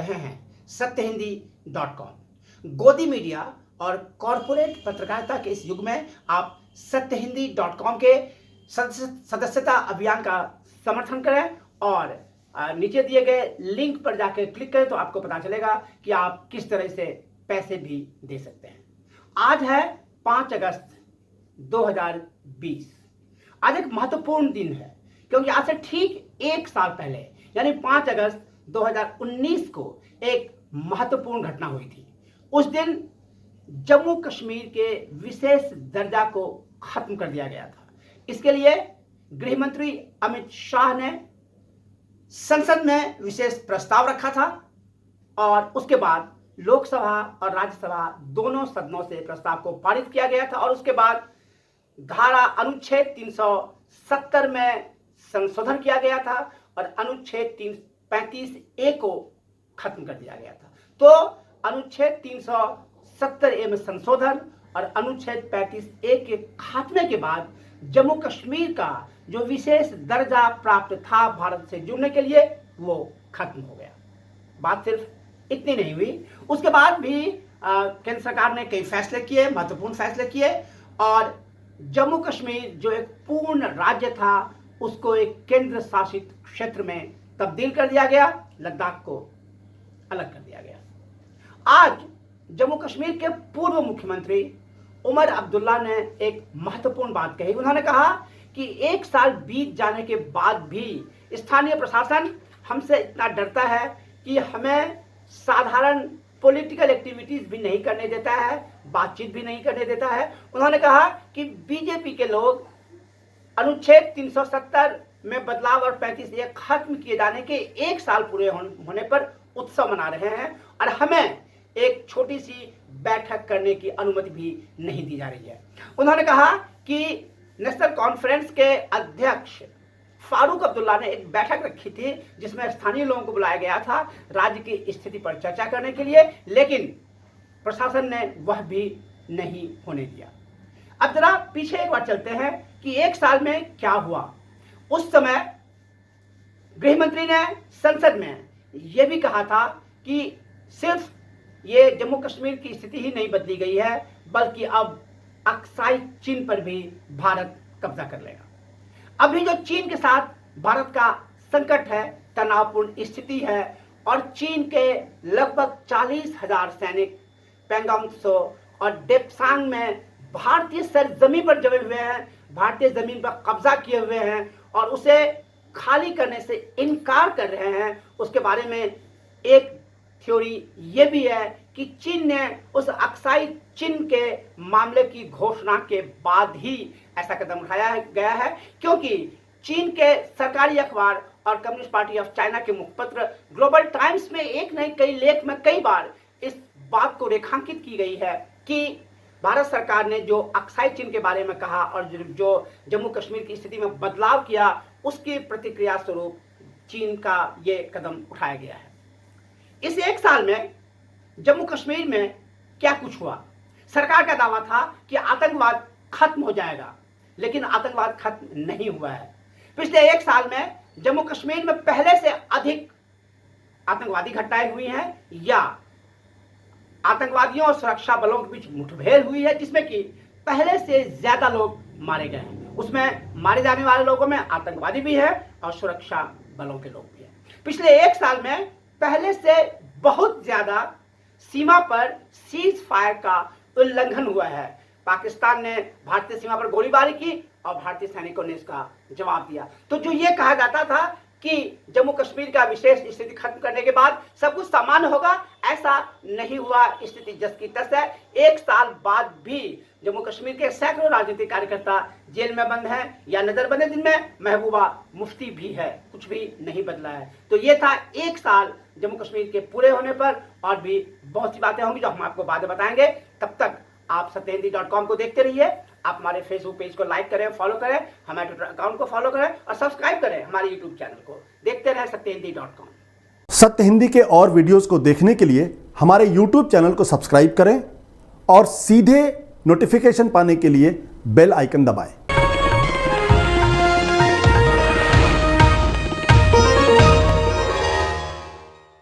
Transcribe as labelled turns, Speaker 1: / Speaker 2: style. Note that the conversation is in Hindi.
Speaker 1: रहे हैं सत्यहिंदी.com। गोदी मीडिया और कॉरपोरेट पत्रकारिता के इस युग में आप सत्यहिंदी.com के सदस्यता अभियान का समर्थन करें और नीचे दिए गए लिंक पर जाकर क्लिक करें तो आपको पता चलेगा कि आप किस तरह से पैसे भी दे सकते हैं। आज है 5 अगस्त 2020। आज एक महत्वपूर्ण दिन है क्योंकि आज से ठीक 1 साल पहले यानी 5 अगस्त 2019 को एक महत्वपूर्ण घटना हुई थी। उस दिन जम्मू कश्मीर के विशेष दर्जा को खत्म कर दिया गया था। इसके लिए गृह मंत्री अमित शाह ने संसद में विशेष प्रस्ताव रखा था और उसके बाद लोकसभा और राज्यसभा दोनों सदनों से प्रस्ताव को पारित किया गया था और उसके बाद धारा अनुच्छेद 370 में संशोधन किया गया था और अनुच्छेद 335A को खत्म कर दिया गया था। तो अनुच्छेद 370A में संशोधन और अनुच्छेद 35A के खात्मे के बाद जम्मू कश्मीर का जो विशेष दर्जा प्राप्त था भारत से जुड़ने के लिए वो खत्म हो गया। बात सिर्फ इतनी नहीं हुई, उसके बाद भी केंद्र सरकार ने कई फैसले किए, महत्वपूर्ण फैसले किए और जम्मू कश्मीर जो एक पूर्ण राज्य था उसको एक केंद्र शासित क्षेत्र में तब्दील कर दिया गया, लद्दाख को अलग कर दिया गया। आज जम्मू कश्मीर के पूर्व मुख्यमंत्री उमर अब्दुल्ला ने एक महत्वपूर्ण बात कही। उन्होंने कहा कि 1 साल बीत जाने के बाद भी स्थानीय प्रशासन हमसे इतना डरता है कि हमें साधारण पॉलिटिकल एक्टिविटीज भी नहीं करने देता है, बातचीत भी नहीं करने देता है। उन्होंने कहा कि बीजेपी के लोग अनुच्छेद 370 में बदलाव और 35A खत्म किए जाने के 1 साल पूरे होने पर उत्सव मना रहे हैं और हमें एक छोटी सी बैठक करने की अनुमति भी नहीं दी जा रही है। उन्होंने कहा कि नेशनल कॉन्फ्रेंस के अध्यक्ष फारूक अब्दुल्ला ने एक बैठक रखी थी जिसमें स्थानीय लोगों को बुलाया गया था राज्य की स्थिति पर चर्चा करने के लिए, लेकिन प्रशासन ने वह भी नहीं होने दिया। अब जरा पीछे एक बार चलते हैं कि 1 साल में क्या हुआ। उस समय गृह मंत्री ने संसद में यह भी कहा था कि सिर्फ ये जम्मू कश्मीर की स्थिति ही नहीं बदली गई है बल्कि अब अक्साई चीन पर भी भारत कब्जा कर लेगा। अभी जो चीन के साथ भारत का संकट है, तनावपूर्ण स्थिति है और चीन के लगभग 40,000 सैनिक पैंगोंग त्सो और डेप्सांग में भारतीय सरजमीन पर जमे हुए हैं, भारतीय जमीन पर कब्जा किए हुए हैं और उसे खाली करने से इनकार कर रहे हैं। उसके बारे में एक थ्योरी ये भी है कि चीन ने उस अक्साई चीन के मामले की घोषणा के बाद ही ऐसा कदम उठाया गया है, क्योंकि चीन के सरकारी अखबार और कम्युनिस्ट पार्टी ऑफ चाइना के मुखपत्र ग्लोबल टाइम्स में एक नहीं कई लेख में कई बार इस बात को रेखांकित की गई है कि भारत सरकार ने जो अक्साई चीन के बारे में कहा और जो जम्मू कश्मीर की स्थिति में बदलाव किया उसकी प्रतिक्रिया स्वरूप चीन का ये कदम उठाया गया है। इस 1 साल में जम्मू कश्मीर में क्या कुछ हुआ? सरकार का दावा था कि आतंकवाद खत्म हो जाएगा, लेकिन आतंकवाद खत्म नहीं हुआ है। पिछले 1 साल में जम्मू कश्मीर में पहले से अधिक आतंकवादी घटनाएं हुई हैं या आतंकवादियों और सुरक्षा बलों के बीच मुठभेड़ हुई है जिसमें कि पहले से ज्यादा लोग मारे गए हैं। उसमें मारे जाने वाले लोगों में आतंकवादी भी है और सुरक्षा बलों के लोग भी हैं। पिछले 1 साल में पहले से बहुत ज्यादा सीमा पर सीज फायर का उल्लंघन हुआ है। पाकिस्तान ने भारतीय सीमा पर गोलीबारी की और भारतीय सैनिकों ने इसका जवाब दिया। तो जो ये कहा जाता था कि जम्मू कश्मीर का विशेष स्थिति खत्म करने के बाद सब कुछ सामान्य होगा, ऐसा नहीं हुआ। स्थिति जस की तस है। 1 साल बाद भी जम्मू कश्मीर के सैकड़ों राजनीतिक कार्यकर्ता जेल में बंद हैं या नजरबंद, जिनमें महबूबा मुफ्ती भी है। कुछ भी नहीं बदला है। तो ये था 1 साल जम्मू कश्मीर के पूरे होने पर, और भी बहुत सी बातें होंगी जो हम आपको बाद में बताएंगे। तब तक आप सत्यहिंदी.com को देखते रहिए। आप हमारे फेसबुक पेज को लाइक करें, फॉलो करें, हमारे ट्विटर अकाउंट को फॉलो करें और सब्सक्राइब करें हमारे यूट्यूब चैनल को। देखते रहें सत्यहिंदी.com।
Speaker 2: सत्य हिंदी के और वीडियोस को देखने के लिए हमारे यूट्यूब चैनल को सब्सक्राइब करें और सीधे नोटिफिकेशन पाने के लिए बेल आइकन दबाएं।